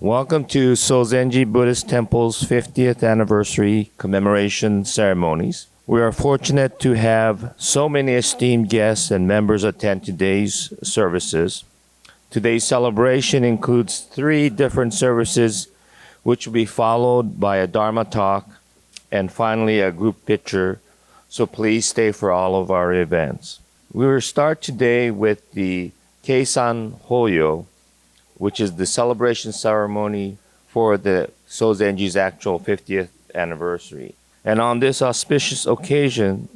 Welcome to Sozenji Buddhist Temple's 50th anniversary commemoration ceremonies. We are fortunate to have so many esteemed guests and members attend today's services. Today's celebration includes 3 different services, which will be followed by a Dharma talk and finally a group picture, so please stay for all of our events. We will start today with the Keisan Hoyo, which is the celebration ceremony for the Sozenji's actual 50th anniversary. And on this auspicious occasion,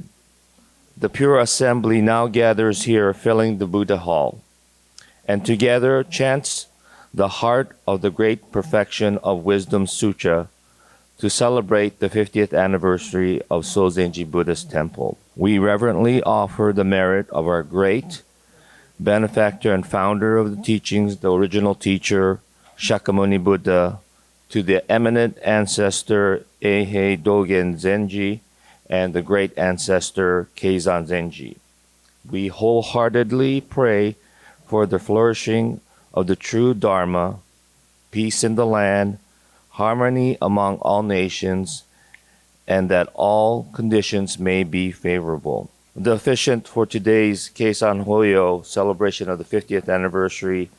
the Pure Assembly now gathers here, filling the Buddha Hall, and together chants the heart of the Great Perfection of Wisdom Sutra to celebrate the 50th anniversary of Sozenji Buddhist Temple. We reverently offer the merit of our great benefactor and founder of the teachings, the original teacher, Shakyamuni Buddha, to the eminent ancestor Eihei Dogen Zenji and the great ancestor Keizan Zenji. We wholeheartedly pray for the flourishing of the true Dharma, peace in the land, harmony among all nations, and that all conditions may be favorable. The officiant for today's Keisan Hoyo celebration of the 50th anniversary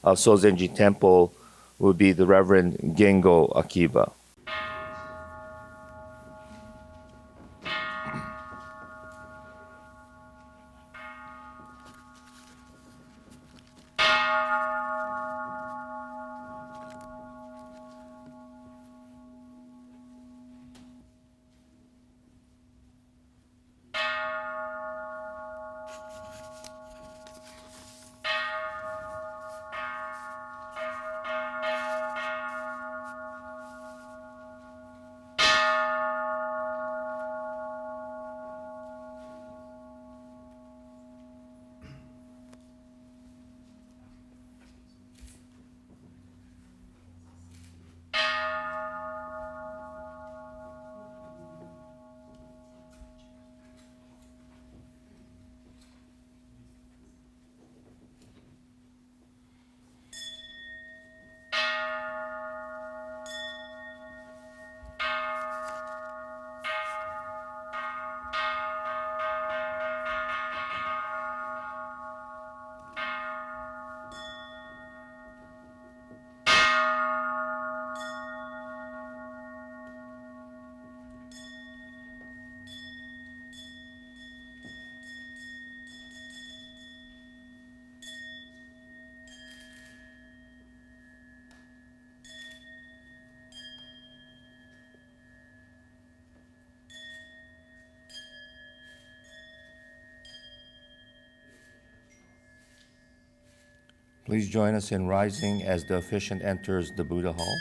of Sozenji Temple will be the Reverend Gengo Akiba. Please join us in rising as the officiant enters the Buddha Hall.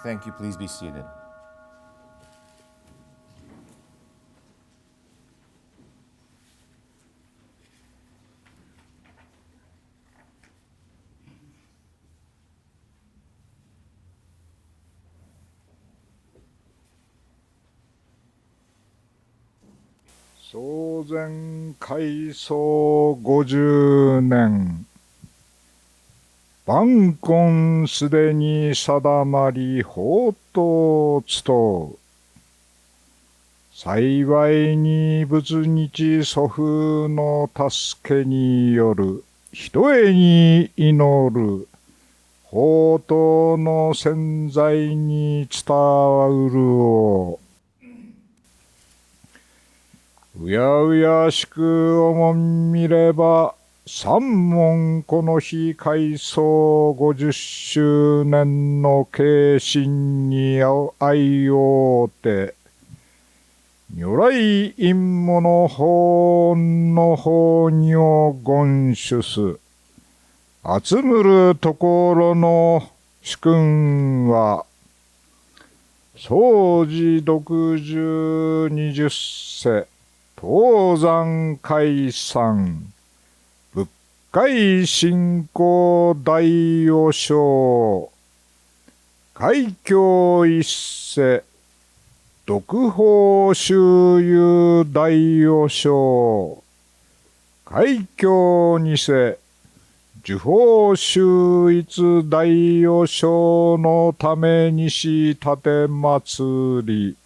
Thank you. Please be seated. Sozen Kaiso 50年万根すでに定まり法と伝う幸いに仏日祖父の助けによるひとえに祈る法灯の潜在に伝わるをうやうやしく思みれば三門この日開創50周年の慶心に相ようて如来陰母の本の法如言主す集むるところの主君は総持独十20世東山海山仏海信仰大和尚海峡一世独法周遊大和尚海峡二世受法秀逸大和尚のためにし立て祭り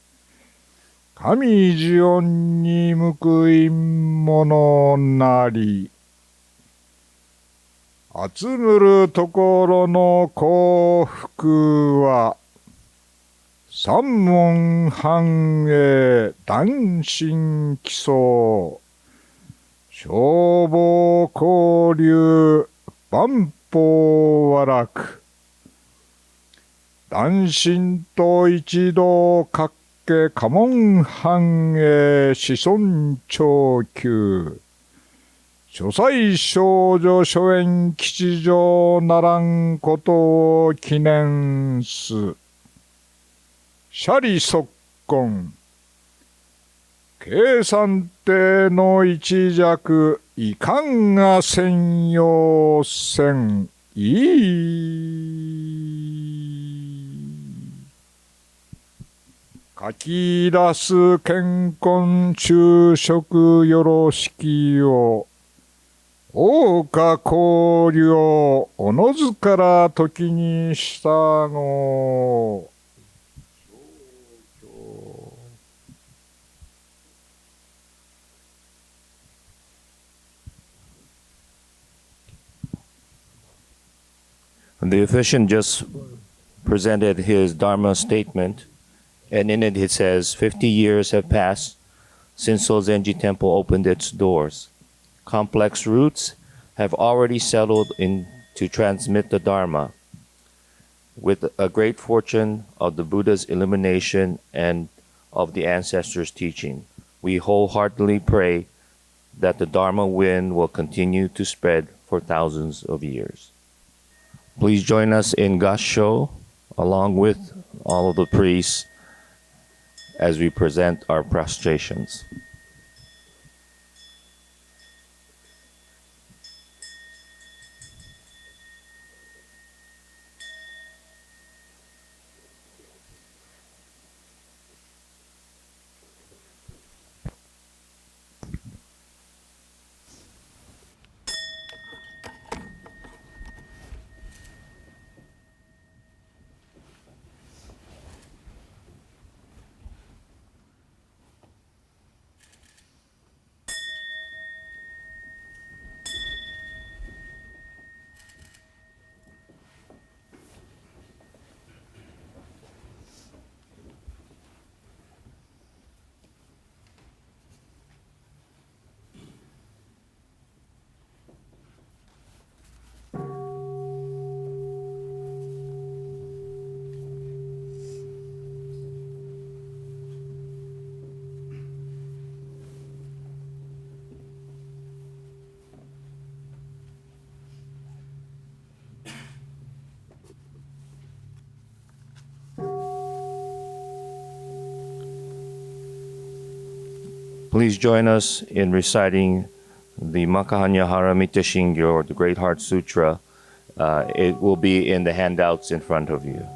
神事恩に報いんものなり集むるところの幸福は三門繁栄男神基礎消防交流万法和楽男神と一同各家家門繁栄子孫長久諸妻少女諸縁吉祥ならんことを記念す舎利即根計算定の一弱いかんが専用せ書き出す健康昼食よろしきよ大岡公領おのずから時に従おうThe officiant just presented his Dharma statement, and in it it says, 50 years have passed since Sozenji Temple opened its doors. Complex roots have already settled in to transmit the Dharma. With a great fortune of the Buddha's illumination and of the ancestors' teaching, we wholeheartedly pray that the Dharma wind will continue to spread for thousands of years. Please join us in Gasho, along with all of the priests, as we present our prostrations. Please join us in reciting the Makahanya Haramita Shingyo, or the Great Heart Sutra. It will be in the handouts in front of you.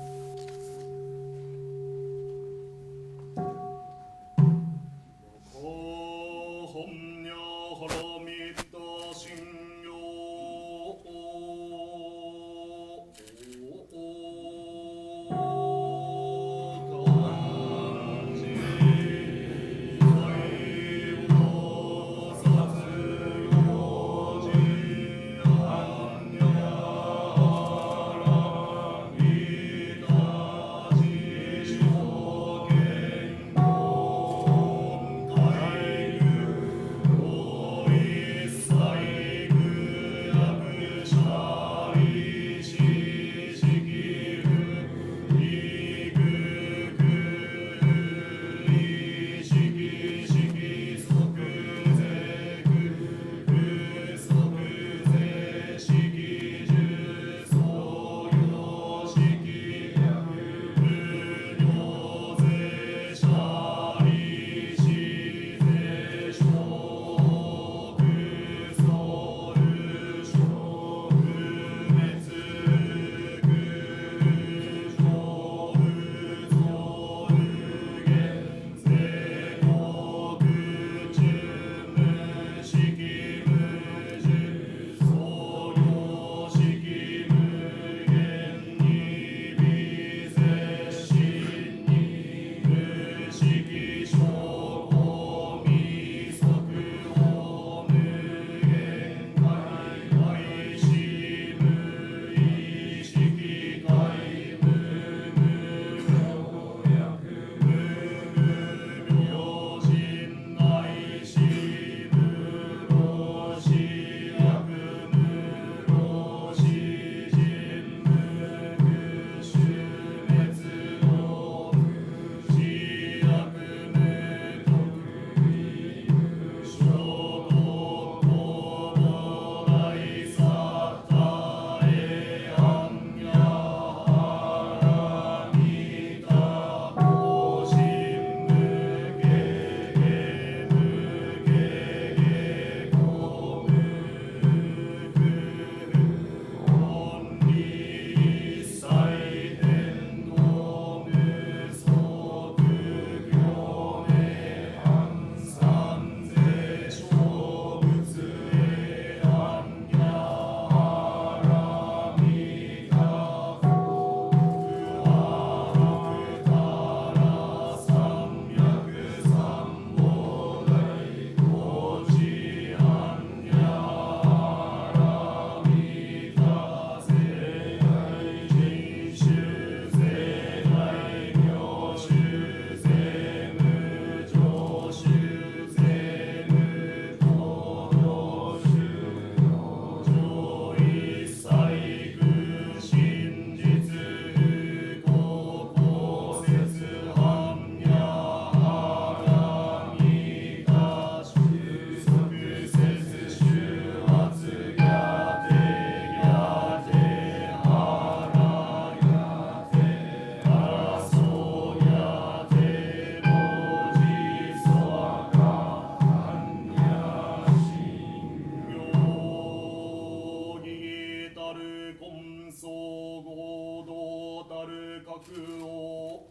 を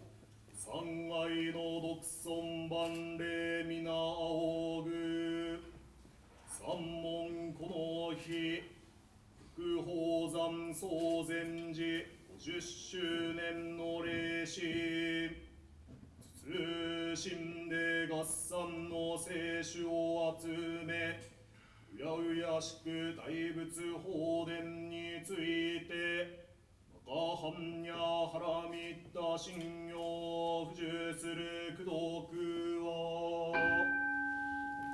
三階の独尊万礼皆仰ぐ三門この日福宝山総禅寺50周年の礼神謹んで合算の聖書を集めうやうやしく大仏法殿について赤藩や腹みった信用不受する功徳は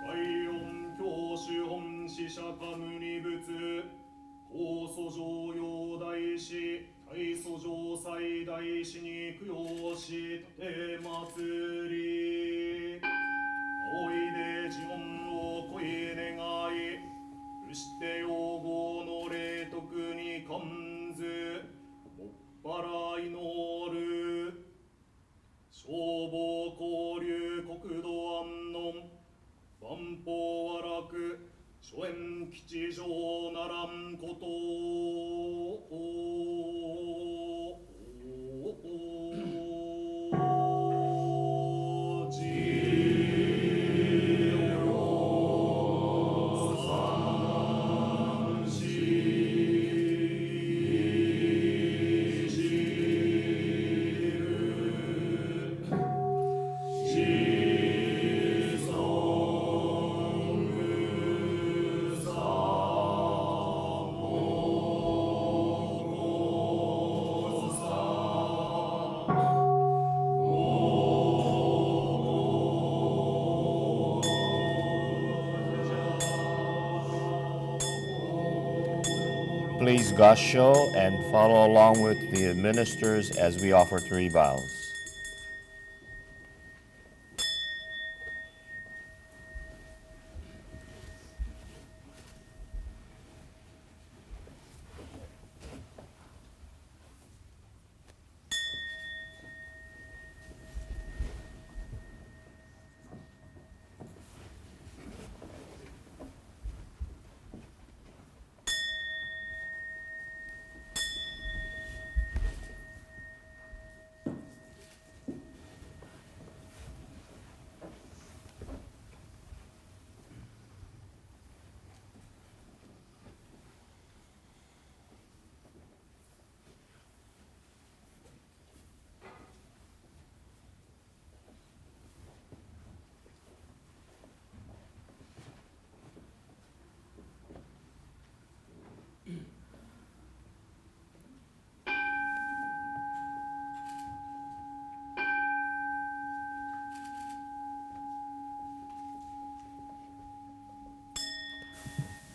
海音教主本使釈迦牟尼仏高祖上陽大師大祖上最大師に供養し立て祭り仰いで呪文を声願い伏して用語の霊徳に感ずもっぱら祈る消防交流国土安穏万法和楽諸縁吉祥ならんことPlease gasho and follow along with the ministers as we offer 3 bows.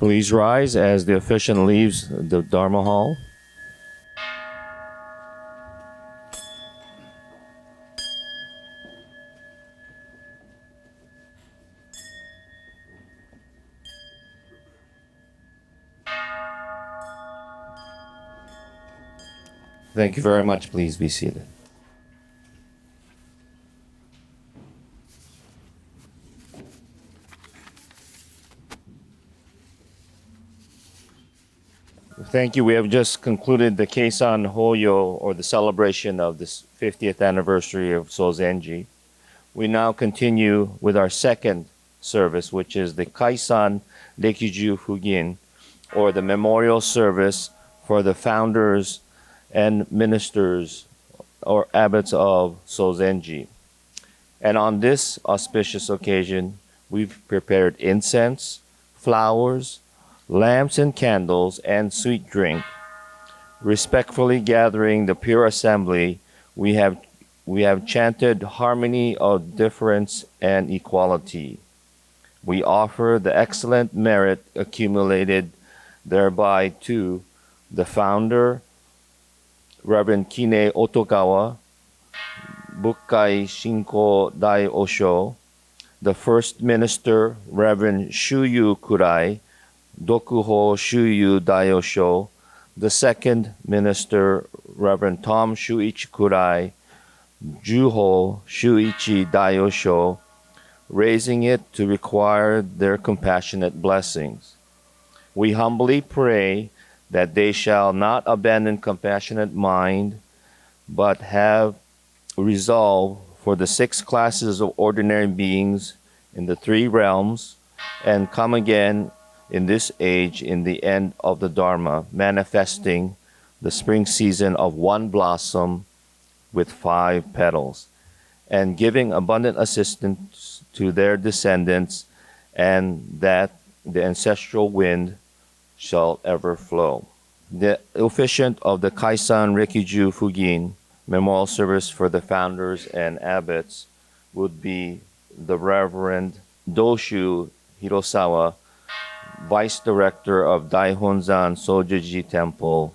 Please rise as the officiant leaves the Dharma hall. Thank you very much. Please be seated. Thank you. We have just concluded the Keisan Hoyo, or the celebration of this 50th anniversary of Sozenji. We now continue with our second service, which is the Kaisan Rekiju Fugin, or the memorial service for the founders and ministers or abbots of Sozenji. And on this auspicious occasion, we've prepared incense, flowers, lamps and candles, and sweet drink. Respectfully gathering the pure assembly, we have chanted harmony of difference and equality. We offer the excellent merit accumulated thereby to the founder, Reverend Kine Otogawa, Bukkai Shinko Dai Osho, the first minister, Reverend Shuyu Kurai, Dokuho Shuyu Daiyosho, the second minister, Reverend Tom Shuichi Kurai, Juho Shuichi Daiyosho, raising it to require their compassionate blessings. We humbly pray that they shall not abandon compassionate mind, but have resolve for the 6 classes of ordinary beings in the 3 realms and come again in this age in the end of the Dharma, manifesting the spring season of one blossom with 5 petals, and giving abundant assistance to their descendants, and that the ancestral wind shall ever flow. The officiant of the Kaisan Rikiju Fugin memorial service for the founders and abbots would be the Reverend Doshu Hirosawa, Vice Director of Daihonzan Sozenji Temple.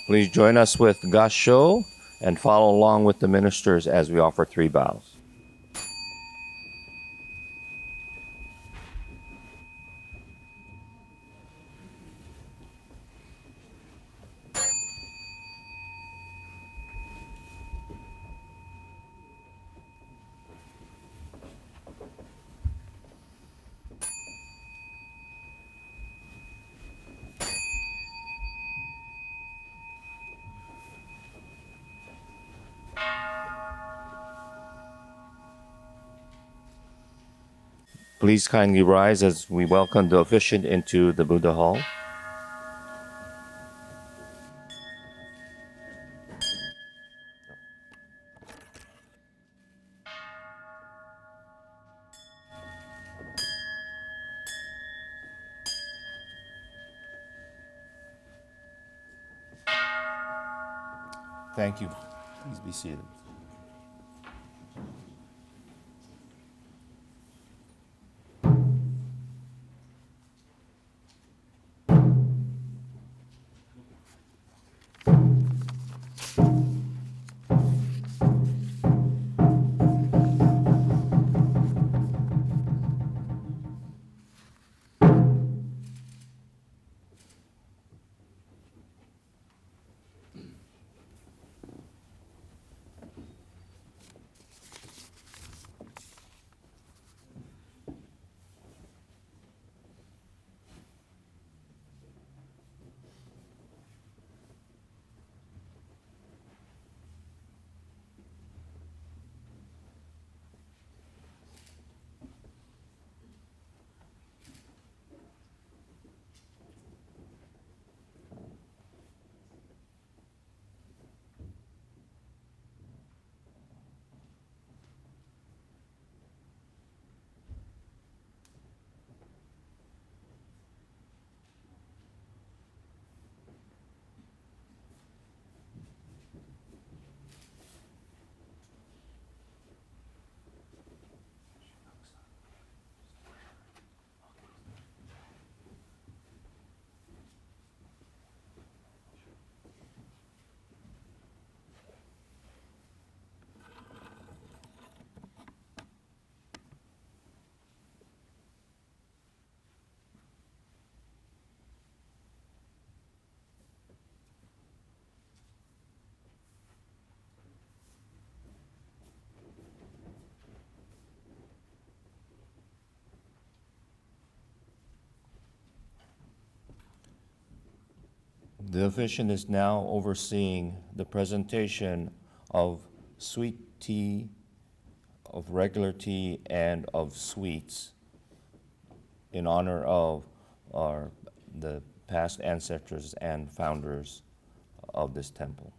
Please join us with Gasho and follow along with the ministers as we offer 3 bows. Please kindly rise as we welcome the officiant into the Buddha Hall. Thank you. Please be seated. The officiant is now overseeing the presentation of sweet tea, of regular tea, and of sweets in honor of the past ancestors and founders of this temple.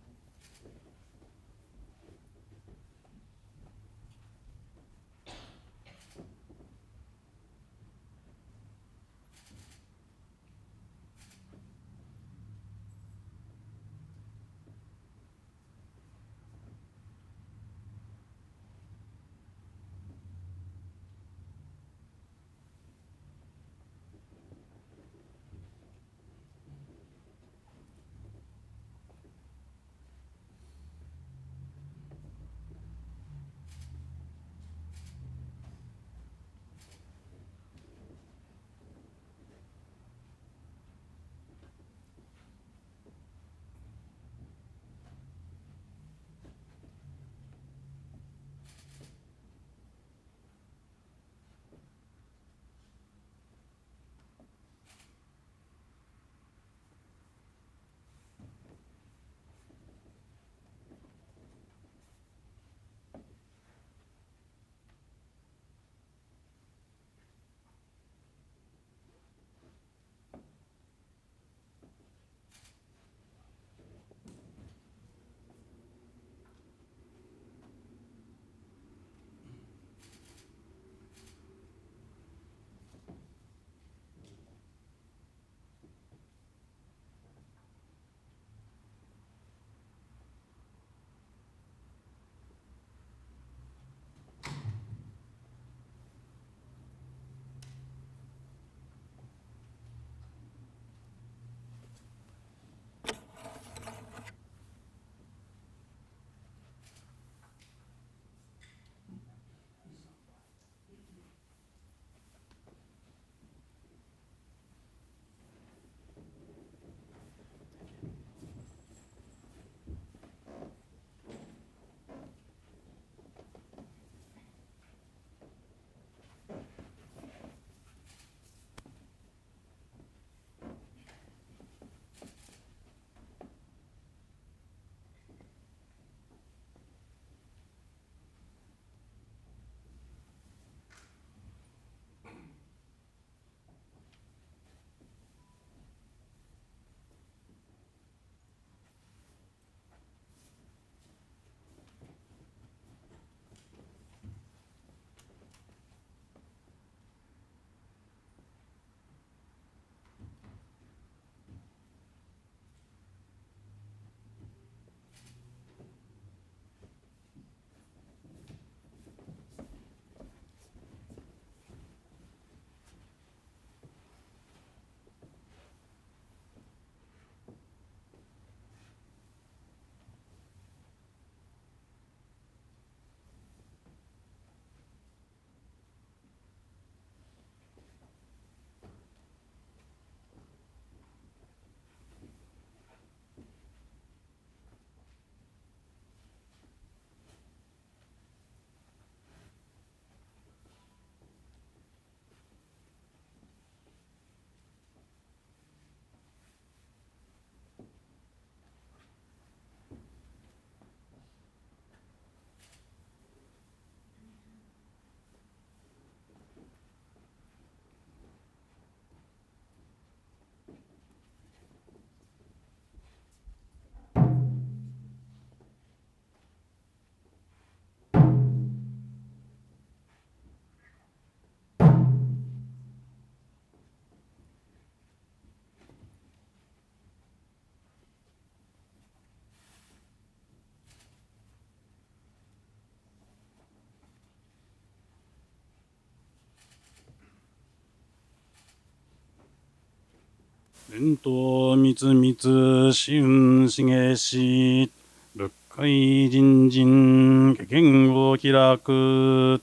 伝統密密四運しげし仏界人人下見を開く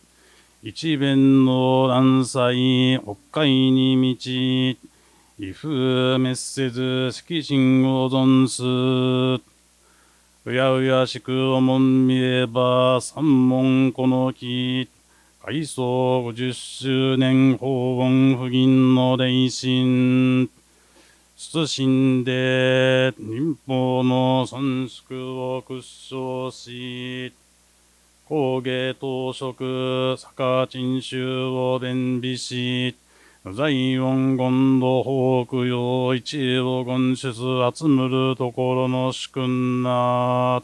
一弁の乱祭北海に満ち威風滅せず色心を存すうやうやしくおもん見れば三門この木開創50周年法恩不銀の霊神謹んで忍法の三宿を屈掌し、工芸当職坂珍宗を伝備し、在音言度法供養一を言出集むるところの主君な。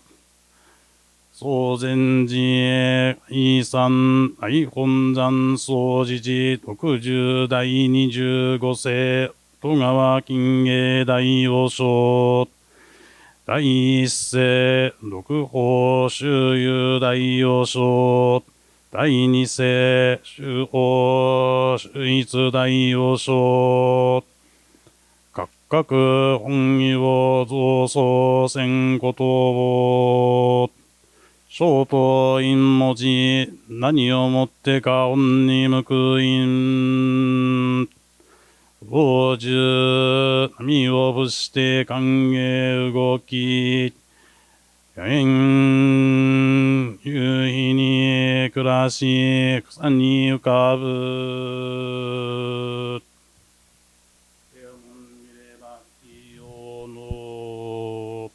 総禅寺遺産大本山総持寺特十第25世戸川金芸大王将第一世六法周遊大王将第二世修法修一大王将各々本意を増創せんことを小と陰文字、何をもってか恩に報因。傍受、波を伏して歓迎動き。野縁、夕日に暮らし、草に浮かぶ。手をもん見ればいいよの。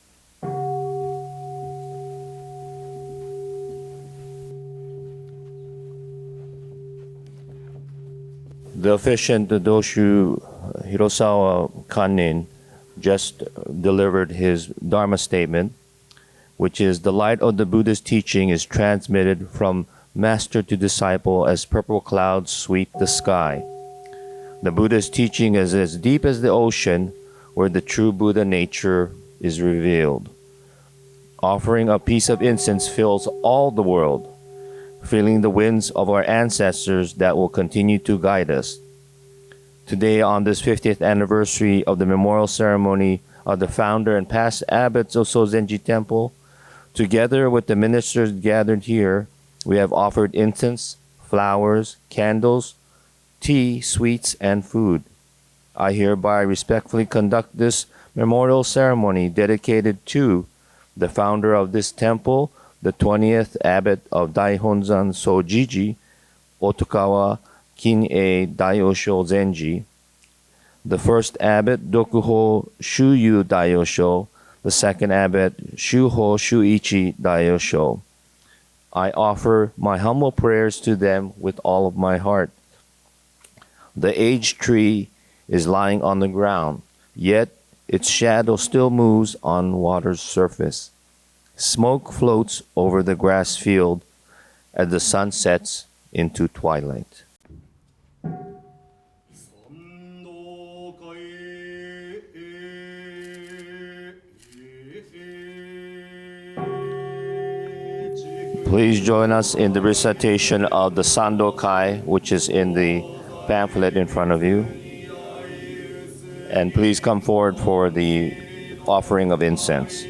The officiant, the Doshu Hirosawa Kannin, just delivered his Dharma statement, which is the light of the Buddhist teaching is transmitted from master to disciple as purple clouds sweep the sky. The Buddhist teaching is as deep as the ocean where the true Buddha nature is revealed. Offering a piece of incense fills all the world, feeling the winds of our ancestors that will continue to guide us. Today, on this 50th anniversary of the memorial ceremony of the founder and past abbots of Sozenji Temple, together with the ministers gathered here, we have offered incense, flowers, candles, tea, sweets, and food. I hereby respectfully conduct this memorial ceremony dedicated to the founder of this temple, the 20th abbot of Daihonzan Sojiji, Otokawa Kin-e Daiyosho Zenji, the first abbot Dokuho Shuyu Daiyosho, the second abbot Shuho Shuichi Daiyosho. I offer my humble prayers to them with all of my heart. The aged tree is lying on the ground, yet its shadow still moves on water's surface. Smoke floats over the grass field as the sun sets into twilight. Please join us in the recitation of the Sandokai, which is in the pamphlet in front of you. And please come forward for the offering of incense.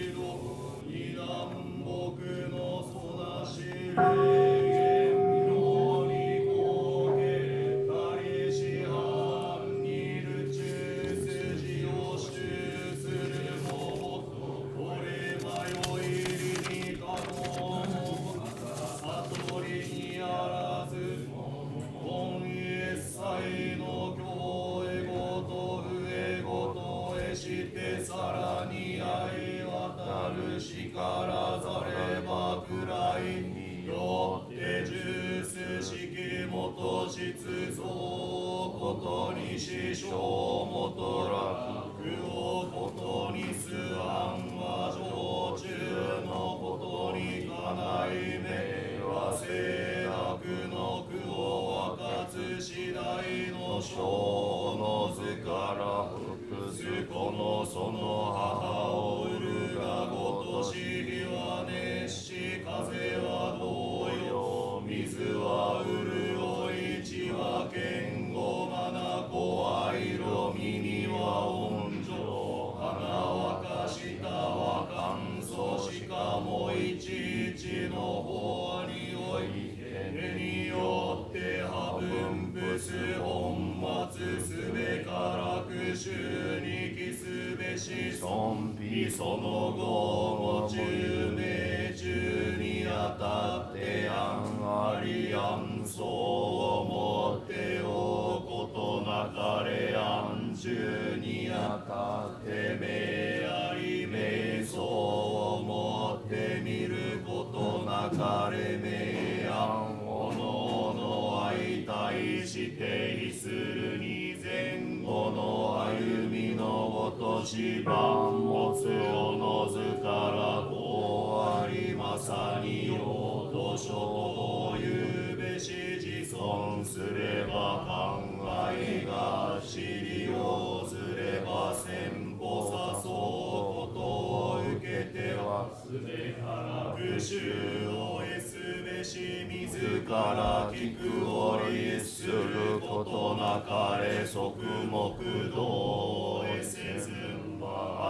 中てめあり瞑想をもってみることなかれめやんおのおの相対して非するに前後の歩みのごとし万物おのずからこうありまさにようとしょというべし自尊すれば考えが知りをずれば先歩さそうことを受けてはすべから復讐を得すべし自ら聞くを律することなかれ即目道を得せず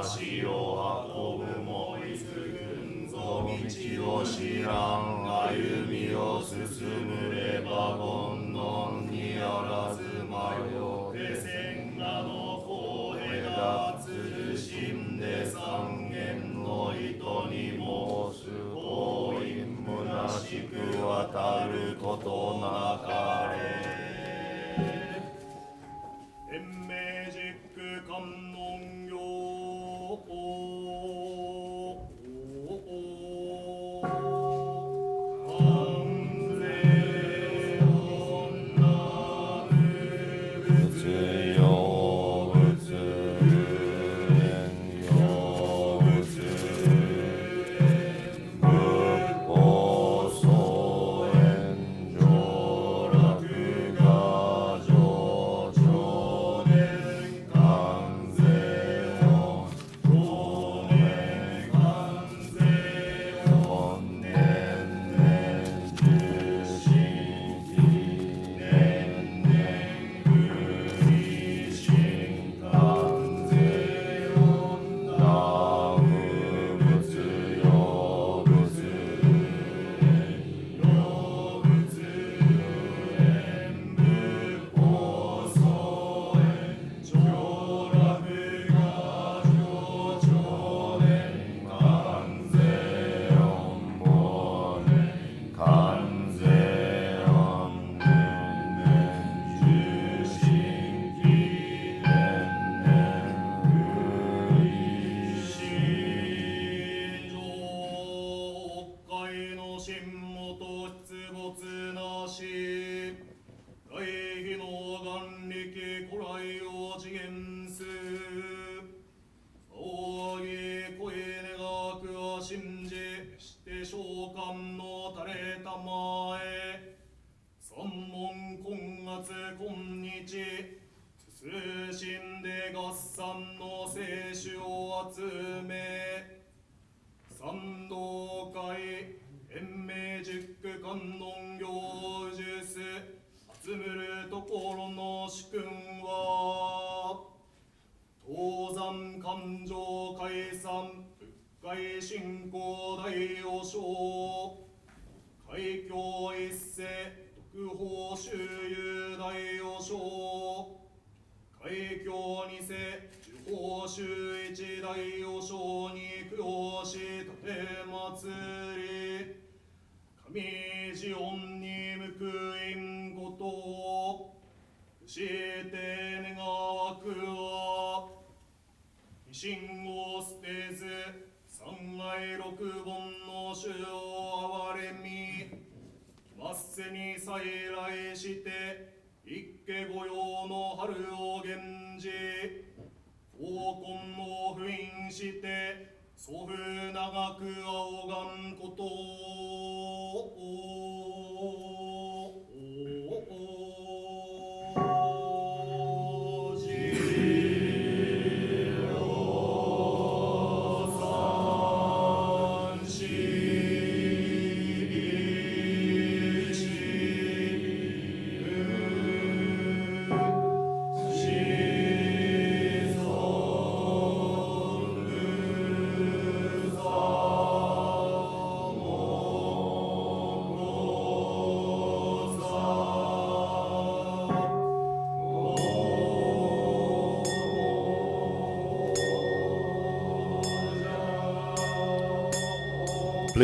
足を運ぶもいずぐんぞ道を知らん歩みを進むれば煩悩にあらず迷って千賀の公平がつるしんで三元の糸に申す行為虚しく渡ることなかれ延命実句観音行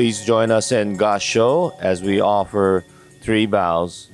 Please join us in Gasho as we offer 3 bows.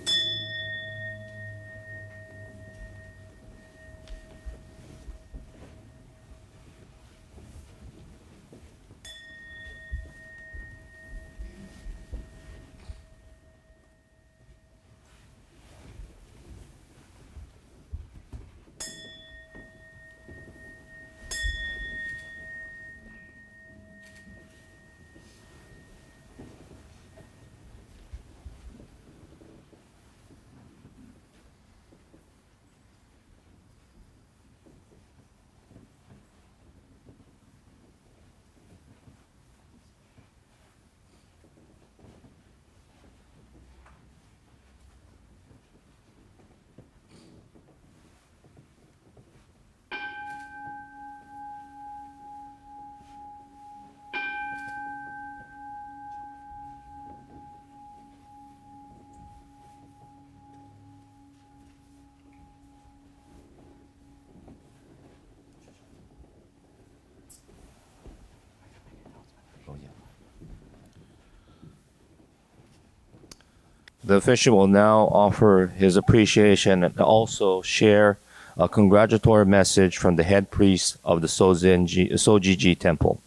The official will now offer his appreciation and also share a congratulatory message from the head priest of the Sojiji Temple.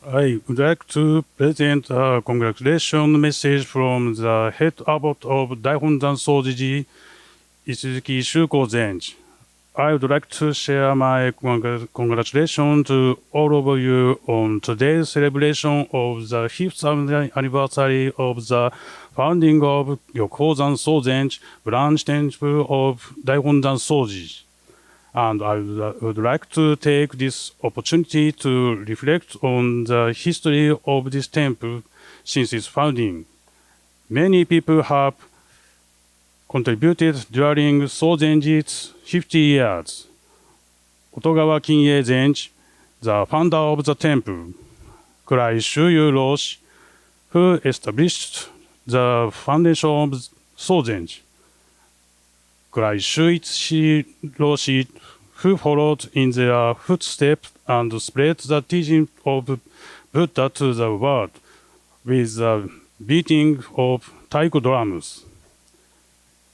I would like to present a congratulation message from the head abbot of Daihonzan Sojiji, Itsuzuki Shuko Zenji. I would like to share my congratulations to all of you on today's celebration of the 5th anniversary of the founding of Yokozan Sozenji branch temple of Daihonzan Sojiji. And I would like to take this opportunity to reflect on the history of this temple since its founding. Many people have contributed during Sozenji's 50 years. Otogawa Kinye Zenji, the founder of the temple, Kurai Shuyu Roshi, who established the foundation of Sozenji, Kurai Shuichi Roshi, who followed in their footsteps and spread the teaching of Buddha to the world with the beating of taiko drums.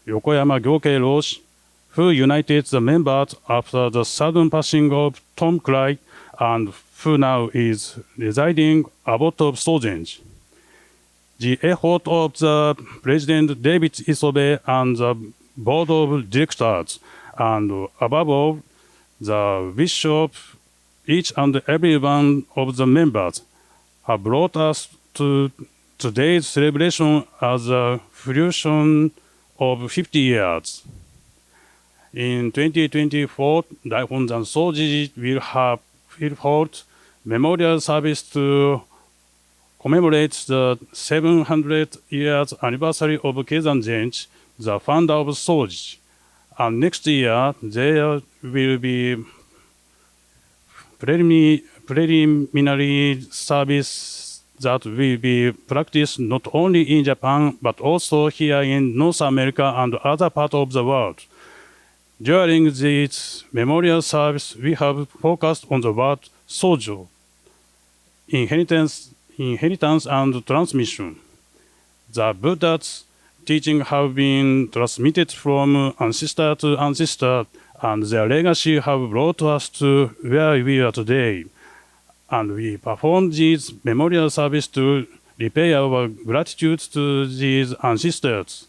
Yokoyama Gyokei Roshi, who united the members after the sudden passing of Tom Craig and who now is residing abode of Sozenji. The effort of the President David Isobe and the Board of Directors, and above all, the wish of each and every one of the members have brought us to today's celebration as a fruition of 50 years. In 2024, Daihonzan Soji will hold memorial service to commemorate the 700 years anniversary of Keizan Zenji, the founder of Soji. And next year, there will be preliminary service that will be practiced not only in Japan, but also here in North America and other parts of the world. During this memorial service, we have focused on the word sojo, inheritance and transmission. The Buddha's teaching have been transmitted from ancestor to ancestor, and their legacy have brought us to where we are today. And we perform this memorial service to repay our gratitude to these ancestors,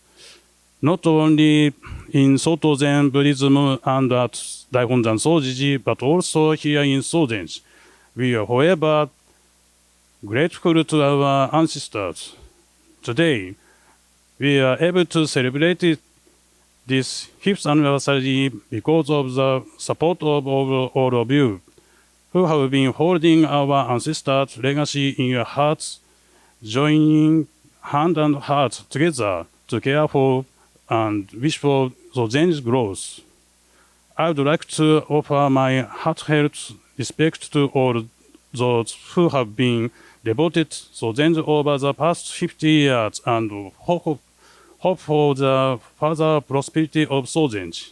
not only in Soto Zen Buddhism and at Daihonzan Soji, but also here in Sozenji. We are forever grateful to our ancestors. Today, we are able to celebrate this 5th anniversary because of the support of all of you, who have been holding our ancestors' legacy in your hearts, joining hand and heart together to care for and wish for Sozenji's growth. I would like to offer my heartfelt respect to all those who have been devoted Sozenji over the past 50 years and hope for the further prosperity of Sozenji.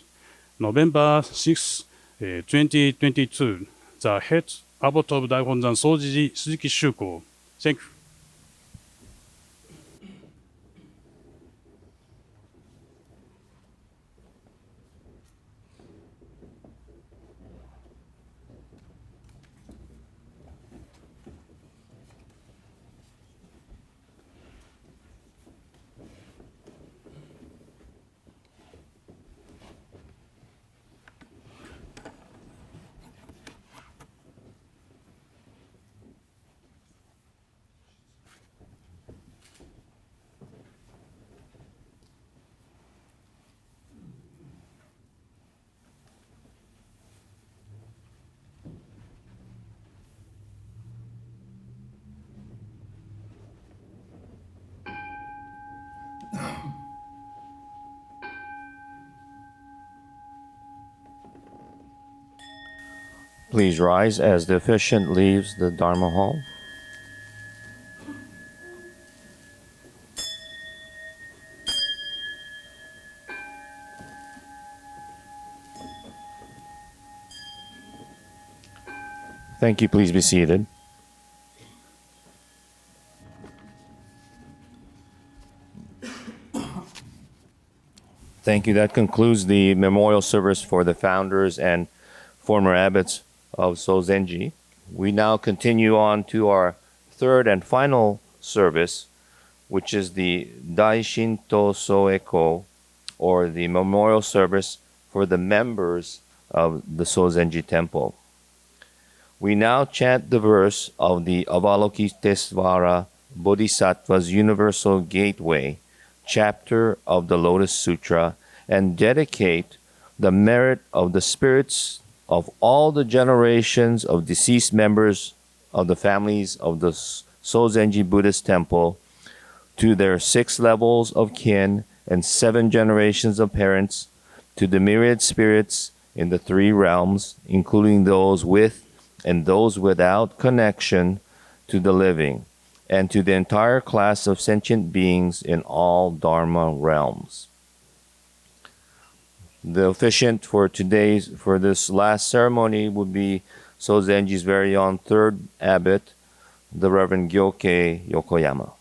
November 6, 2022, the head abbot of Daihonzan Soji, Suzuki Shuko. Thank you. Please rise as the officiant leaves the Dharma Hall. Thank you. Please be seated. Thank you. That concludes the memorial service for the founders and former abbots of Sozenji. We now continue on to our third and final service, which is the Daishinto Soeko, or the memorial service for the members of the Sozenji Temple. We now chant the verse of the Avalokitesvara Bodhisattva's Universal Gateway, chapter of the Lotus Sutra, and dedicate the merit of the spirits of all the generations of deceased members of the families of the Sozenji Buddhist Temple to their 6 levels of kin and 7 generations of parents, to the myriad spirits in the 3 realms, including those with and those without connection to the living, and to the entire class of sentient beings in all Dharma realms. The officiant for this last ceremony would be Sozenji's very own third abbot, the Reverend Gyoke Yokoyama.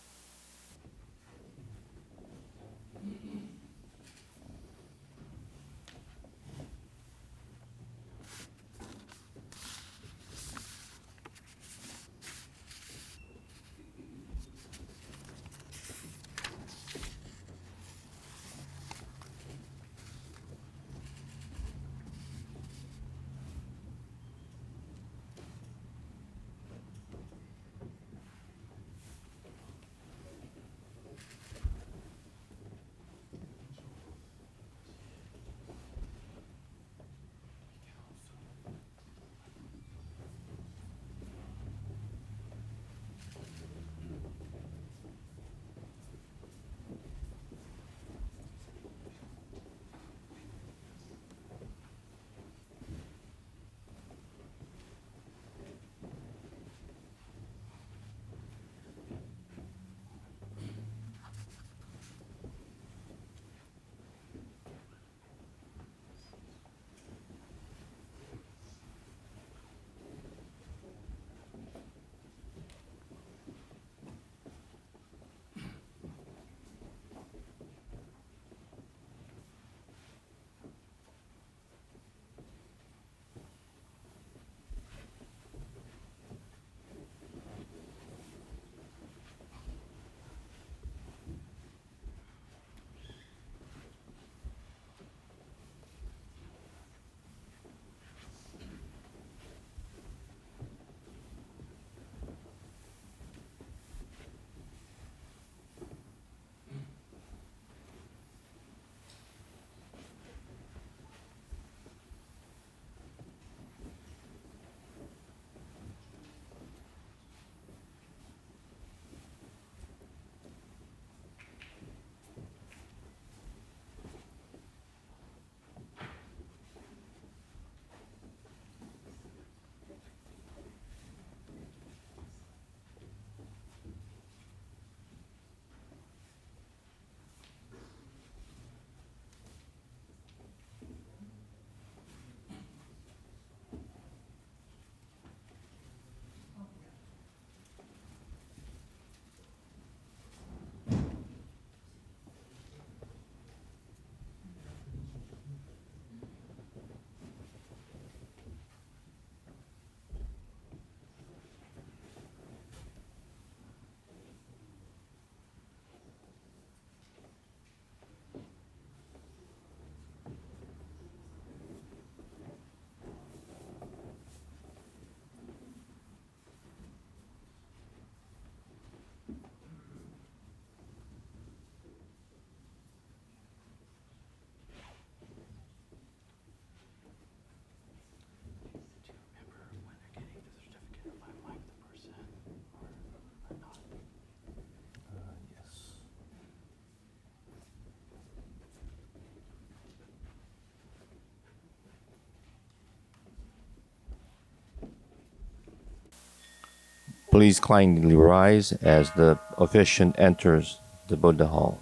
Please kindly rise as the officiant enters the Buddha hall.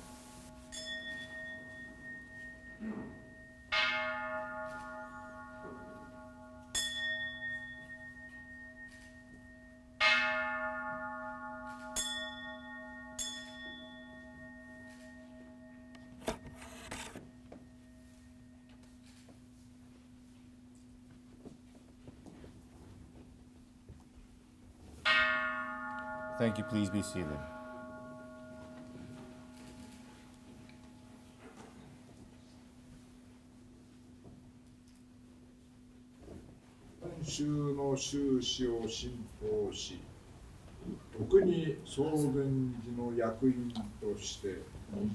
Thank you. Please be seated.今週の収支を信奉し、特に総禅寺の役員として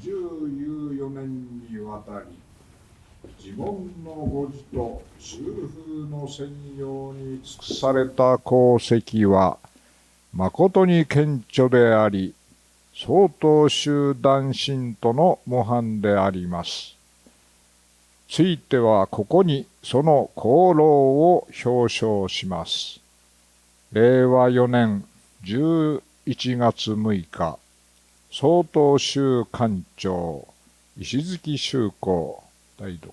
24年にわたり、自問の誤字と修風の専用に尽くされた功績は、誠に顕著であり、相当集団信徒の模範であります。ついてはここにその功労を表彰します。令和4年11月6日、曹洞宗館長、石月宗公代読。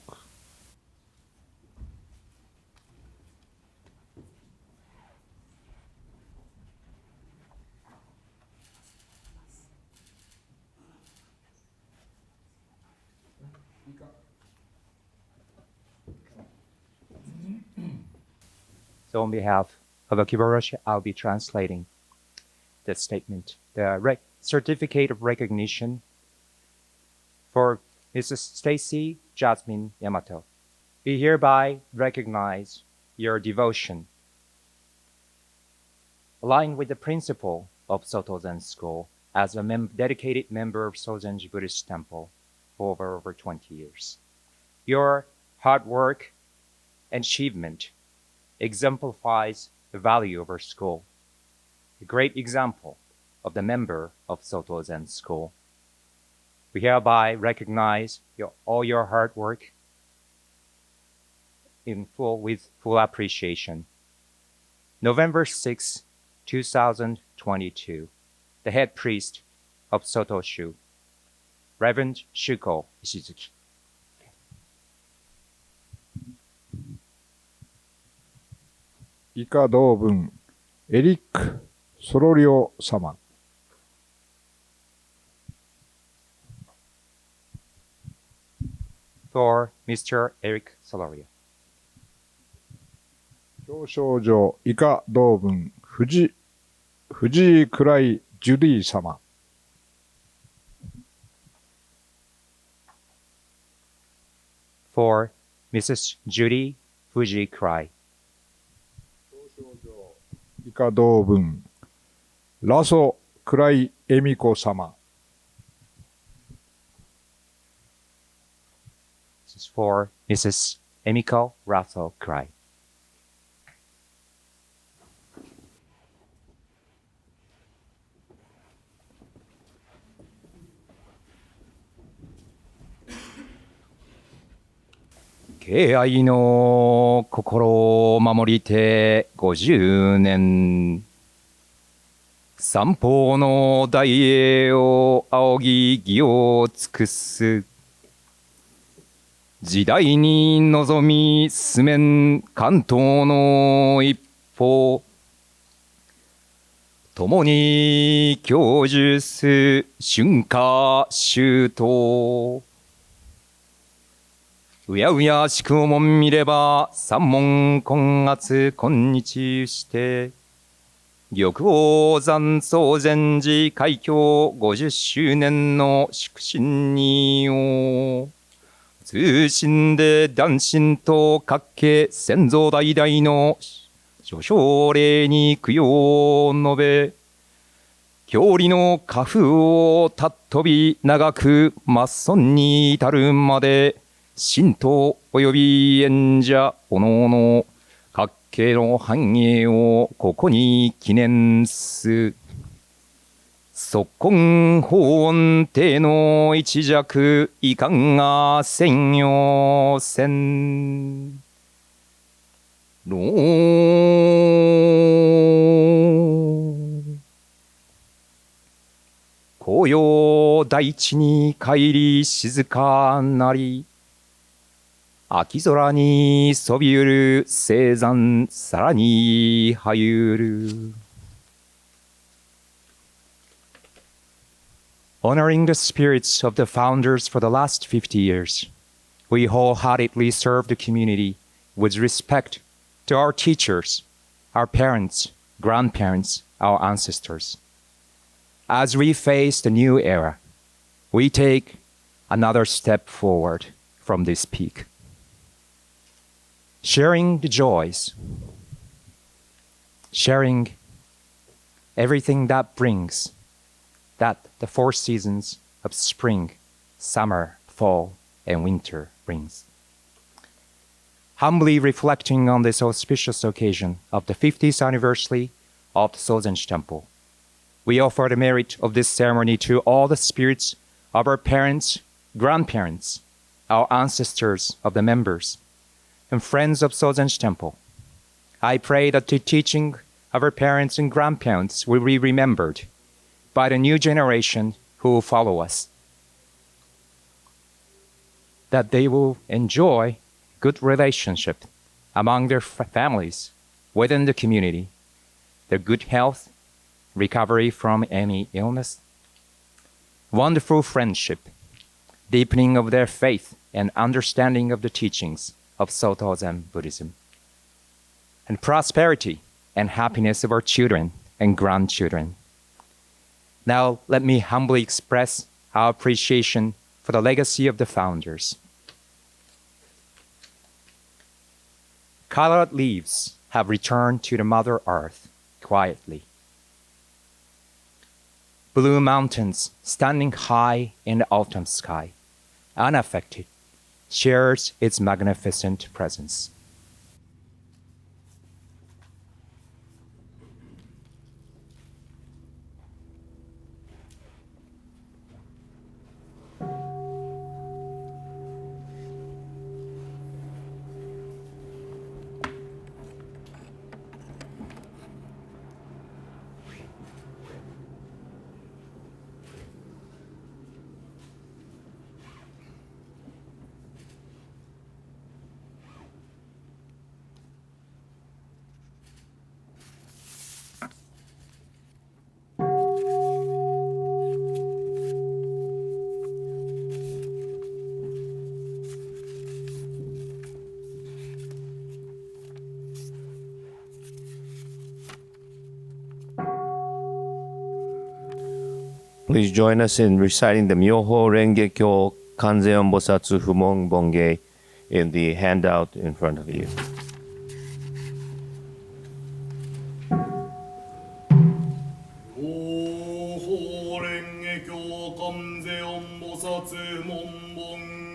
So on behalf of Akibaroshi, I'll be translating the statement. The certificate of recognition for Mrs. Stacy Jasmine Yamato. We hereby recognize your devotion, aligned with the principle of Soto Zen School as a dedicated member of Sozenji Buddhist Temple for over 20 years. Your hard work and achievement exemplifies the value of our school, a great example of the member of Soto Zen School. We hereby recognize all your hard work with full appreciation. November 6, 2022, the head priest of Soto Shu, Reverend Shuko Ishizuki. 以下同文エリック・ソロリオ様。For Mr. Eric Solorio. 表彰状以下同文藤井倉井ジュディ様。For Mrs. Judy Fuji Cry. 以下同文ラソ倉井恵美子様。This is for Mrs. Emiko Raso Cry. 敬愛の心を守りて50年。三方の大栄を仰ぎ義を尽くす。時代に望み進めん関東の一歩。共に享受す春夏秋冬。うやうやしくおもん見れば三門今月今日して。玉王山宗禅寺開教50周年の祝神にを。通信で断信と各家先祖代々の諸奨礼に供養を述べ、教理の家風をたっ飛び長く末尊に至るまで、神道及び演者おのおの各家の繁栄をここに記念す。即今法恩帝の一弱遺憾が専用せん。老紅葉大地に帰り静かなり。秋空にそびゆる青山さらにはゆる。Honoring the spirits of the founders for the last 50 years, we wholeheartedly serve the community with respect to our teachers, our parents, grandparents, our ancestors. As we face the new era, we take another step forward from this peak. Sharing the joys, sharing everything that brings, that the 4 seasons of spring, summer, fall, and winter brings. Humbly reflecting on this auspicious occasion of the 50th anniversary of the Sozenji Temple, we offer the merit of this ceremony to all the spirits of our parents, grandparents, our ancestors of the members, and friends of Sozenji Temple. I pray that the teaching of our parents and grandparents will be remembered by the new generation who will follow us, that they will enjoy good relationship among their families, within the community, their good health, recovery from any illness, wonderful friendship, deepening of their faith and understanding of the teachings of Soto Zen Buddhism. and prosperity and happiness of our children and grandchildren. Now, let me humbly express our appreciation for the legacy of the founders. Colored leaves have returned to the Mother Earth quietly. Blue mountains standing high in the autumn sky, unaffected, shares its magnificent presence. Please join us in reciting the Myoho Renge Kyo Kanzeon Bosatsu Fumon Bonge in the handout in front of you. Myoho Renge Kyo Kanzeon Bosatsu Monbonge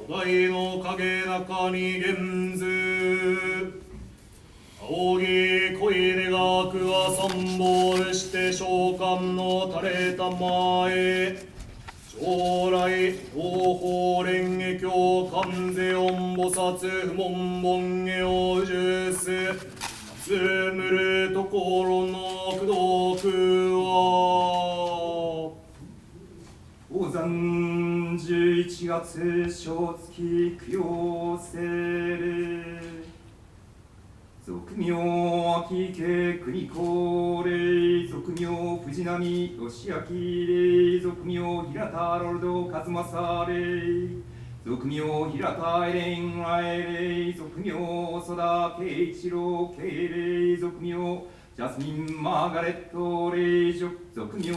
お題の影中に現ず仰ぎ恋願くは参謀して召喚の垂れたまえ将来東方蓮華経観世音菩薩不問門下を重す集むるところの功徳は宝山11月正月供養せれ俗名秋家国公礼俗名藤波義明礼俗名平田ロルド和正礼俗名平田エレンアエレ俗名細田慶一郎慶礼俗名ジャスミン・マーガレット・レイ属名菊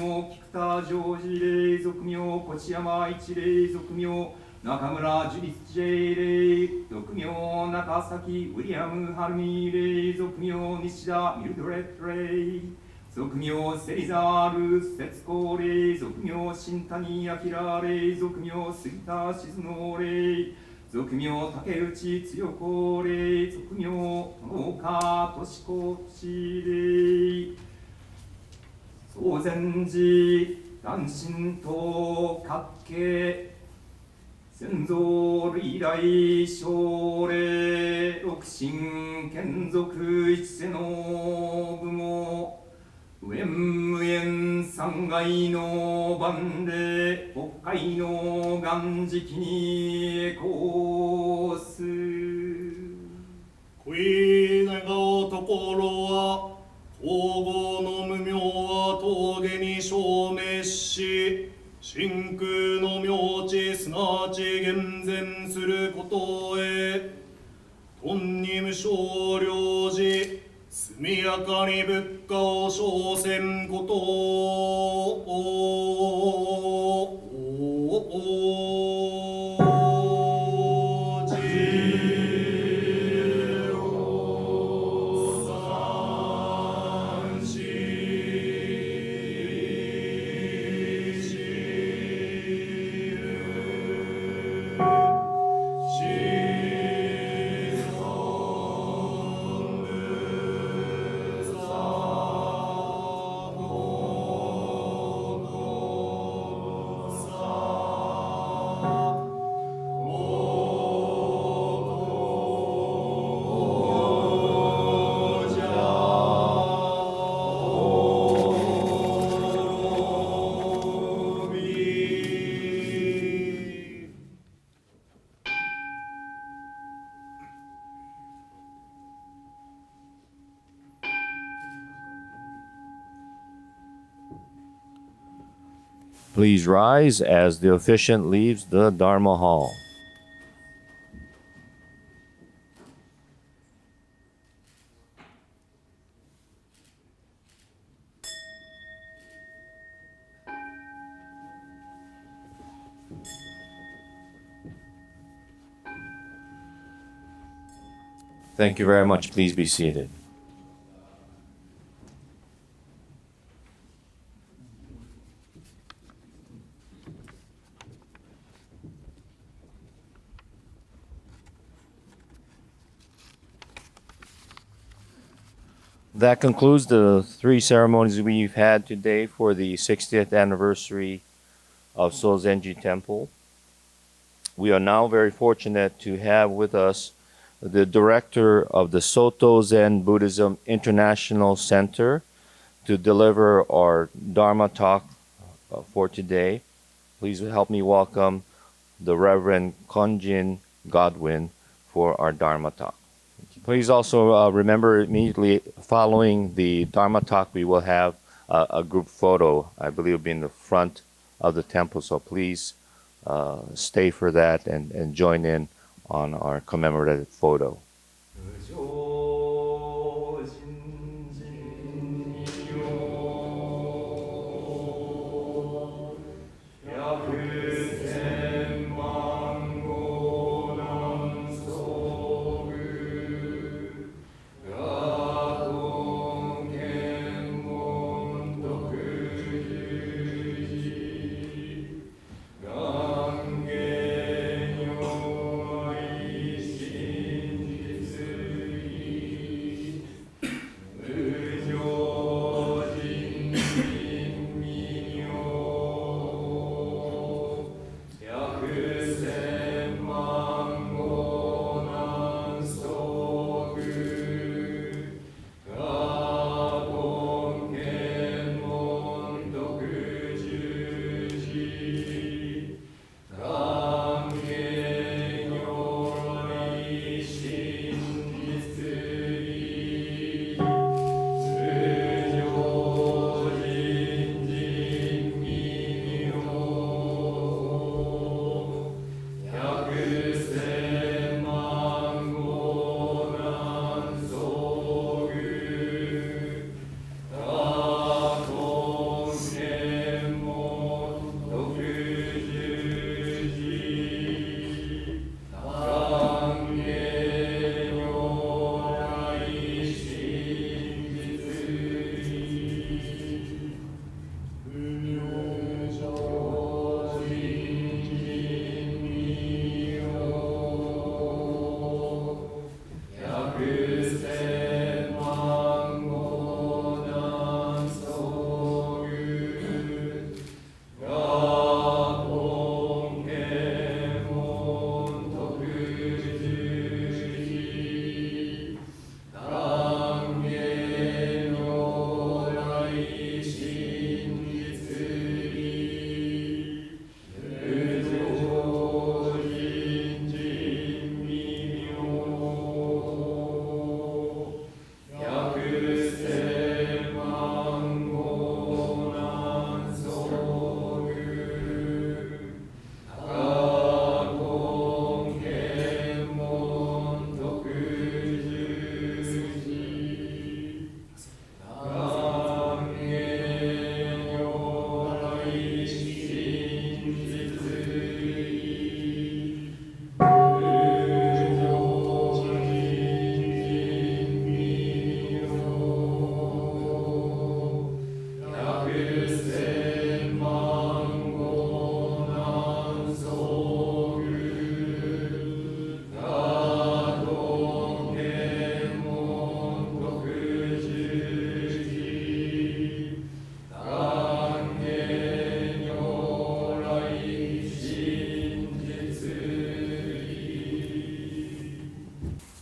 田ジョージ・レイ属名越山一レイ属名中村ジュリス・ジェイ・レイ属名中崎ウィリアム・ハルミレイ属名西田ミルドレッド・レイ属名セリザール・節子レイ属名新谷明レイ属名杉田静野レイ俗名竹内強子霊俗名友岡敏子氏霊宗禅寺男神と各家先祖類来奨励六神眷属一世の部も無縁無縁三害の万礼北海の元時期にこす恋願うところは皇后の無明は峠に証明し真空の明知すなわち厳然することへ頓に無償領事速やかに物価を昇せんことをじPlease rise as the officiant leaves the Dharma Hall. Thank you very much. Please be seated. That concludes the three ceremonies we've had today for the 60th anniversary of Sozenji Temple. We are now very fortunate to have with us the director of the Soto Zen Buddhism International Center to deliver our Dharma talk for today. Please help me welcome the Reverend Konjin Godwin for our Dharma talk. Please also remember immediately following the Dharma talk, we will have a group photo. I believe it'll be in the front of the temple, so please stay for that and join in on our commemorative photo.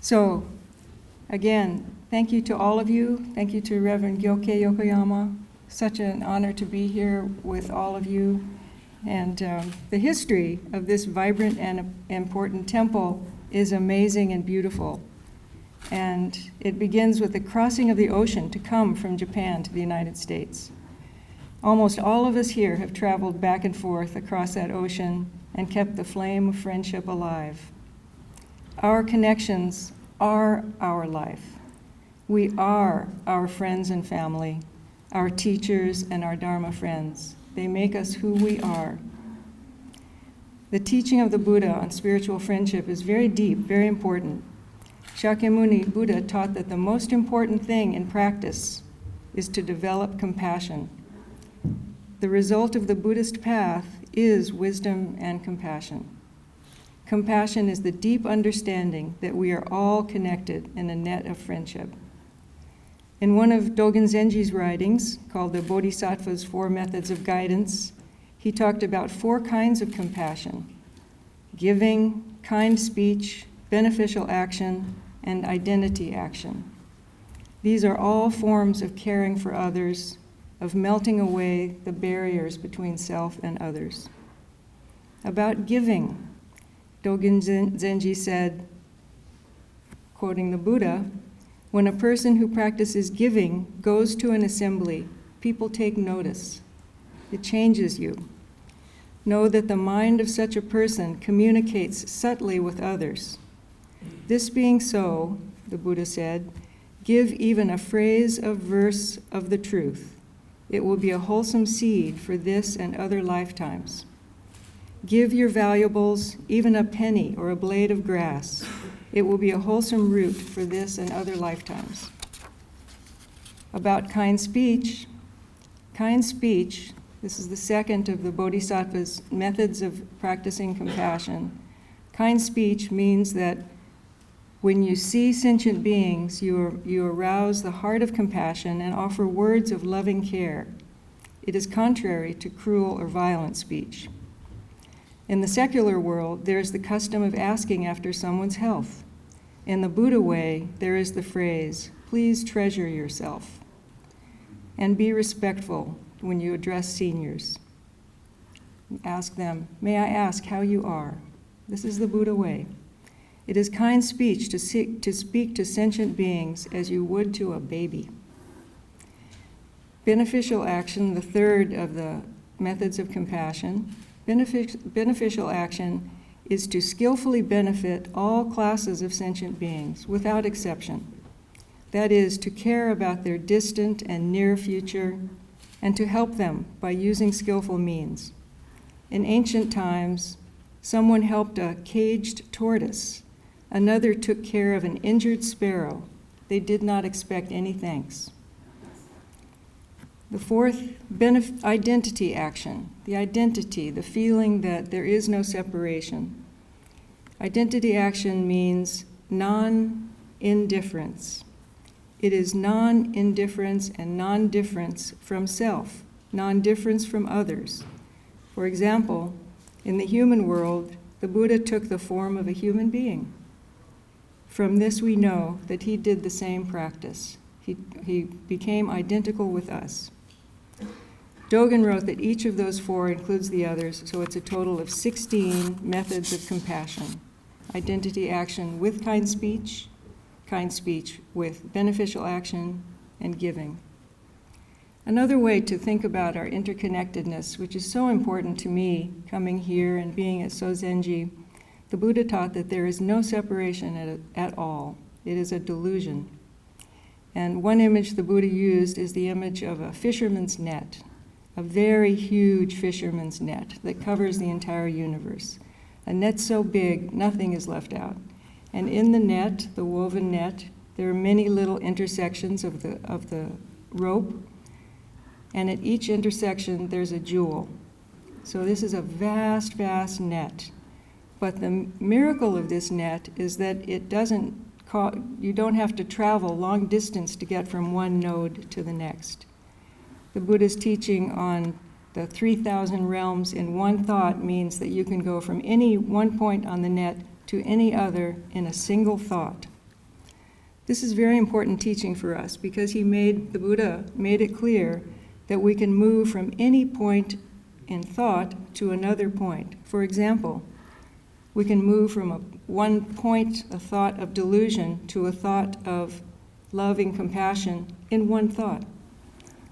So, again, thank you to all of you. Thank you to Reverend Gyoke Yokoyama. Such an honor to be here with all of you. And the history of this vibrant and important temple is amazing and beautiful. And it begins with the crossing of the ocean to come from Japan to the United States. Almost all of us here have traveled back and forth across that ocean and kept the flame of friendship alive. Our connections are our life. We are our friends and family, our teachers and our Dharma friends. They make us who we are. The teaching of the Buddha on spiritual friendship is very deep, very important. Shakyamuni Buddha taught that the most important thing in practice is to develop compassion. The result of the Buddhist path is wisdom and compassion. Compassion is the deep understanding that we are all connected in a net of friendship. In one of Dogen Zenji's writings, called the Bodhisattva's Four Methods of Guidance, he talked about 4 kinds of compassion: giving, kind speech, beneficial action, and identity action. These are all forms of caring for others, of melting away the barriers between self and others. About giving, Dogen Zenji said, quoting the Buddha, "When a person who practices giving goes to an assembly, people take notice. It changes you. Know that the mind of such a person communicates subtly with others. This being so," the Buddha said, "give even a phrase of verse of the truth. It will be a wholesome seed for this and other lifetimes. Give your valuables, even a penny or a blade of grass. It will be a wholesome root for this and other lifetimes." About kind speech, this is the second of the Bodhisattva's methods of practicing compassion. Kind speech means that when you see sentient beings, you arouse the heart of compassion and offer words of loving care. It is contrary to cruel or violent speech. In the secular world, there is the custom of asking after someone's health. In the Buddha way, there is the phrase, "Please treasure yourself," and be respectful when you address seniors. Ask them, "May I ask how you are?" This is the Buddha way. It is kind speech to speak to sentient beings as you would to a baby. Beneficial action, the third of the methods of compassion. Beneficial action is to skillfully benefit all classes of sentient beings without exception. That is, to care about their distant and near future and to help them by using skillful means. In ancient times, someone helped a caged tortoise. Another took care of an injured sparrow. They did not expect any thanks. The fourth, identity action. The identity, the feeling that there is no separation. Identity action means non-indifference. It is non-indifference and non-difference from self, non-difference from others. For example, in the human world, the Buddha took the form of a human being. From this we know that he did the same practice. He became identical with us. Dogen wrote that each of those 4 includes the others, so it's a total of 16 methods of compassion. Identity action with kind speech with beneficial action, and giving. Another way to think about our interconnectedness, which is so important to me coming here and being at Sozenji, the Buddha taught that there is no separation at all. It is a delusion. And one image the Buddha used is the image of a fisherman's net, a very huge fisherman's net that covers the entire universe. A net so big, nothing is left out. And in the net, the woven net, there are many little intersections of the rope, and at each intersection there's a jewel. So this is a vast, vast net. But the miracle of this net is that you don't have to travel long distance to get from one node to the next. The Buddha's teaching on the 3,000 realms in one thought means that you can go from any one point on the net to any other in a single thought. This is very important teaching for us because the Buddha made it clear that we can move from any point in thought to another point. For example, we can move from one point, a thought of delusion, to a thought of loving compassion in one thought.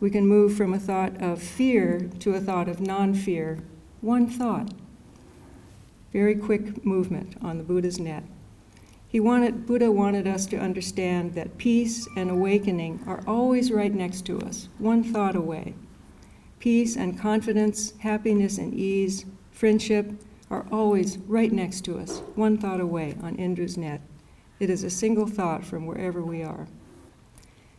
We can move from a thought of fear to a thought of non-fear, one thought. Very quick movement on the Buddha's net. Buddha wanted us to understand that peace and awakening are always right next to us, one thought away. Peace and confidence, happiness and ease, friendship are always right next to us, one thought away on Indra's net. It is a single thought from wherever we are.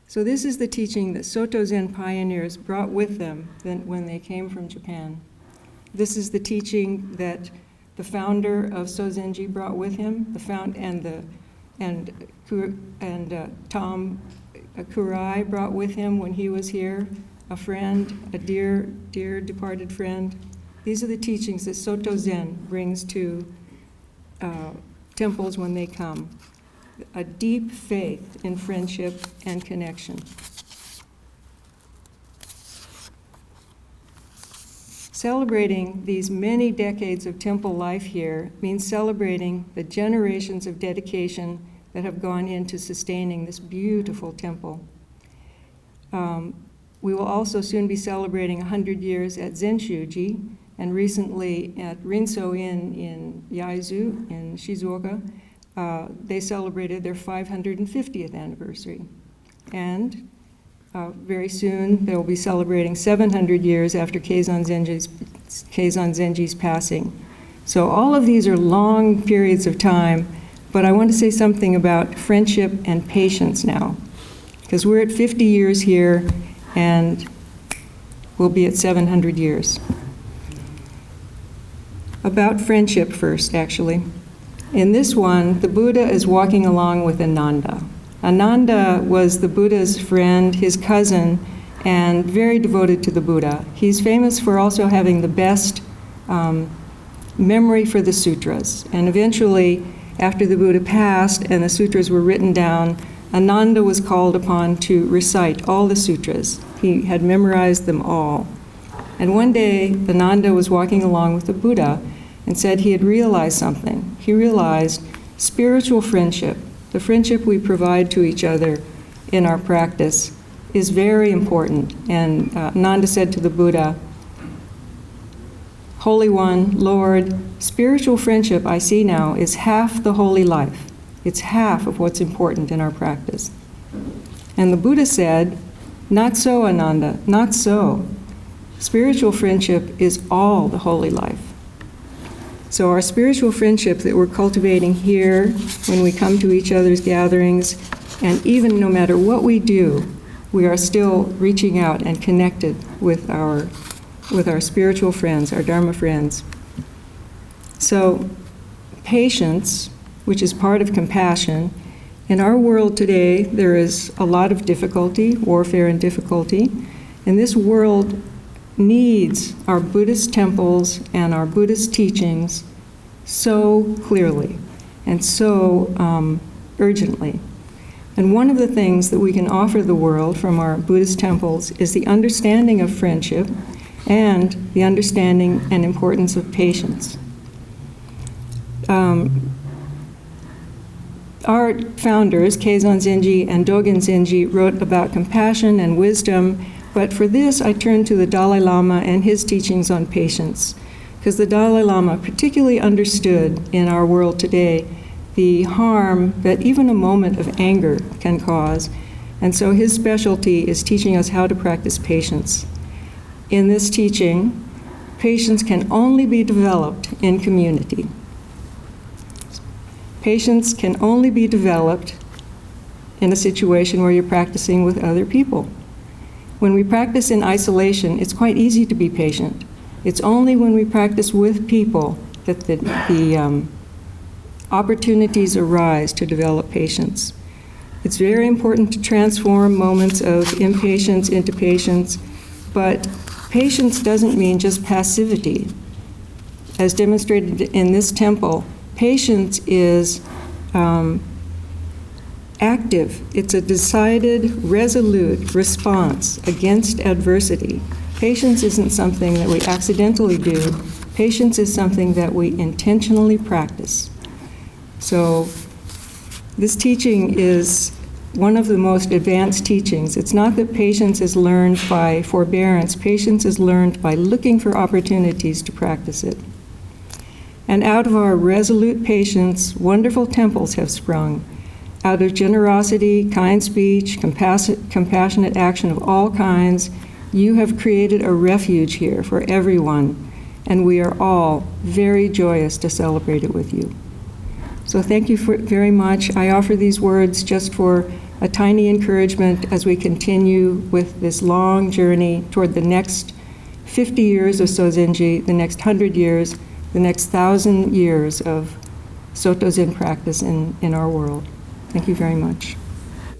So this is the teaching that Soto Zen pioneers brought with them when they came from Japan. This is the teaching that the founder of Sozenji brought with him, Tom Kurai brought with him when he was here, a friend, a dear departed friend. These are the teachings that Soto Zen brings to temples when they come. A deep faith in friendship and connection. Celebrating these many decades of temple life here means celebrating the generations of dedication that have gone into sustaining this beautiful temple. We will also soon be celebrating 100 years at Zenshuji, and recently at Rinso Inn in Yaizu in Shizuoka, they celebrated their 550th anniversary. And very soon they will be celebrating 700 years after Keizan Zenji's passing. So all of these are long periods of time, but I want to say something about friendship and patience now, because we're at 50 years here and we'll be at 700 years. About friendship first, actually. In this one, the Buddha is walking along with Ananda. Ananda was the Buddha's friend, his cousin, and very devoted to the Buddha. He's famous for also having the best memory for the sutras. And eventually, after the Buddha passed and the sutras were written down, Ananda was called upon to recite all the sutras. He had memorized them all. And one day, Ananda was walking along with the Buddha and said he had realized something. He realized spiritual friendship, the friendship we provide to each other in our practice, is very important. And Ananda said to the Buddha, Holy One, Lord, spiritual friendship I see now is half the holy life. It's half of what's important in our practice. And the Buddha said, not so, Ananda, not so. Spiritual friendship is all the holy life. So our spiritual friendship that we're cultivating here when we come to each other's gatherings, and even no matter what we do, we are still reaching out and connected with our spiritual friends, our Dharma friends. So patience, which is part of compassion, in our world today there is a lot of difficulty, warfare and difficulty, and this world needs our Buddhist temples and our Buddhist teachings so clearly and so urgently. And one of the things that we can offer the world from our Buddhist temples is the understanding of friendship and the understanding and importance of patience. Our founders, Keizan Zenji and Dogen Zenji, wrote about compassion and wisdom, but for this I turn to the Dalai Lama and his teachings on patience, because the Dalai Lama particularly understood in our world today the harm that even a moment of anger can cause, and so his specialty is teaching us how to practice patience. In this teaching, patience can only be developed in community. Patience can only be developed in a situation where you're practicing with other people. When we practice in isolation, it's quite easy to be patient. It's only when we practice with people that the opportunities arise to develop patience. It's very important to transform moments of impatience into patience, but patience doesn't mean just passivity. As demonstrated in this temple, patience is active. It's a decided, resolute response against adversity. Patience isn't something that we accidentally do. Patience is something that we intentionally practice. So this teaching is one of the most advanced teachings. It's not that patience is learned by forbearance. Patience is learned by looking for opportunities to practice it. And out of our resolute patience, wonderful temples have sprung. Out of generosity, kind speech, compassionate action of all kinds, you have created a refuge here for everyone, and we are all very joyous to celebrate it with you. So thank you very much. I offer these words just for a tiny encouragement as we continue with this long journey toward the next 50 years of Sozenji, the next 100 years, the next 1,000 years of Soto Zen practice in our world. Thank you very much.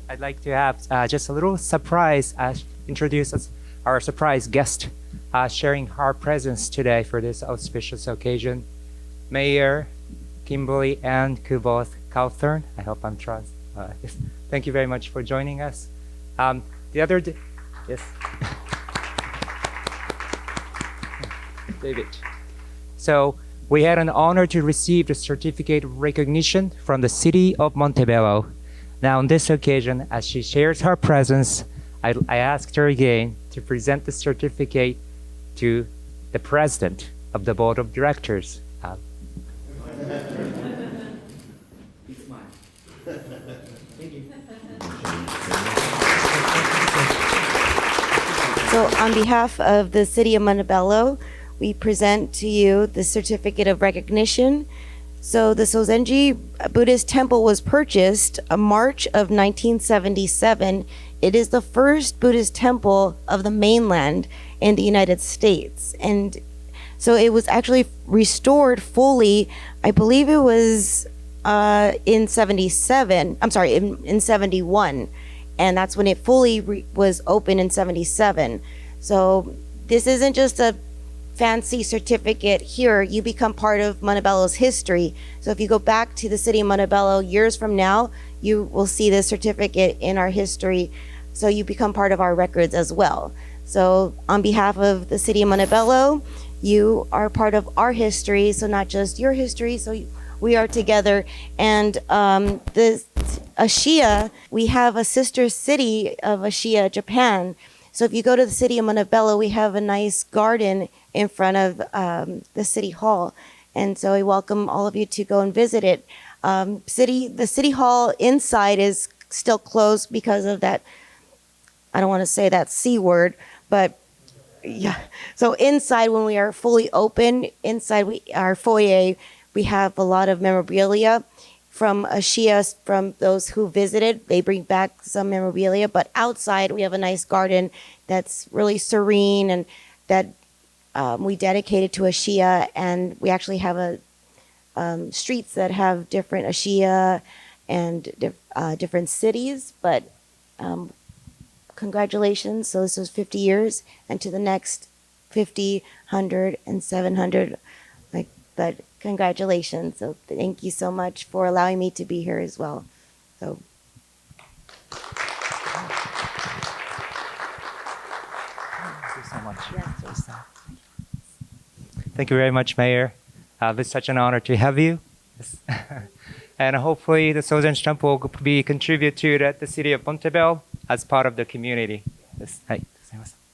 I'd like to have just a little surprise, introduce our surprise guest sharing her presence today for this auspicious occasion. Mayor Kimberly Ann Kuboth Cawthorn. I hope I'm yes. Thank you very much for joining us. The other day, yes. David. So we had an honor to receive the certificate of recognition from the city of Montebello. Now on this occasion, as she shares her presence, I asked her again to present the certificate to the president of the board of directors. It's mine. Thank you. So on behalf of the City of Montebello, we present to you the Certificate of Recognition. So the Sozenji Buddhist Temple was purchased in March of 1977. It is the first Buddhist temple of the mainland in the United States. And so it was actually restored fully, I believe it was in 77, I'm sorry, in 71. And that's when it fully was open in 77. So this isn't just a fancy certificate here. You become part of Montebello's history. So if you go back to the city of Montebello years from now, you will see this certificate in our history. So you become part of our records as well. So on behalf of the city of Montebello, you are part of our history. So not just your history, so we are together. And the Ashiya, we have a sister city of Ashiya, Japan. So if you go to the city of Montebello, we have a nice garden in front of the city hall. And so I welcome all of you to go and visit it. The city hall inside is still closed because of that, I don't want to say that C word, but yeah. So inside, when we are fully open, inside our foyer, we have a lot of memorabilia from Ashiya, from those who visited. They bring back some memorabilia, but outside we have a nice garden that's really serene and that we dedicated to Ashiya. And we actually have streets that have different Ashiya and different cities, but congratulations. So this was 50 years, and to the next 50, 100, and 700, but congratulations. So thank you so much for allowing me to be here as well. So. Thank you so much. Yes. Thank you very much, Mayor. It's such an honor to have you. Yes. And hopefully the Sozenji Temple will contribute to the city of Montebello as part of the community. Yes. はい。すみません。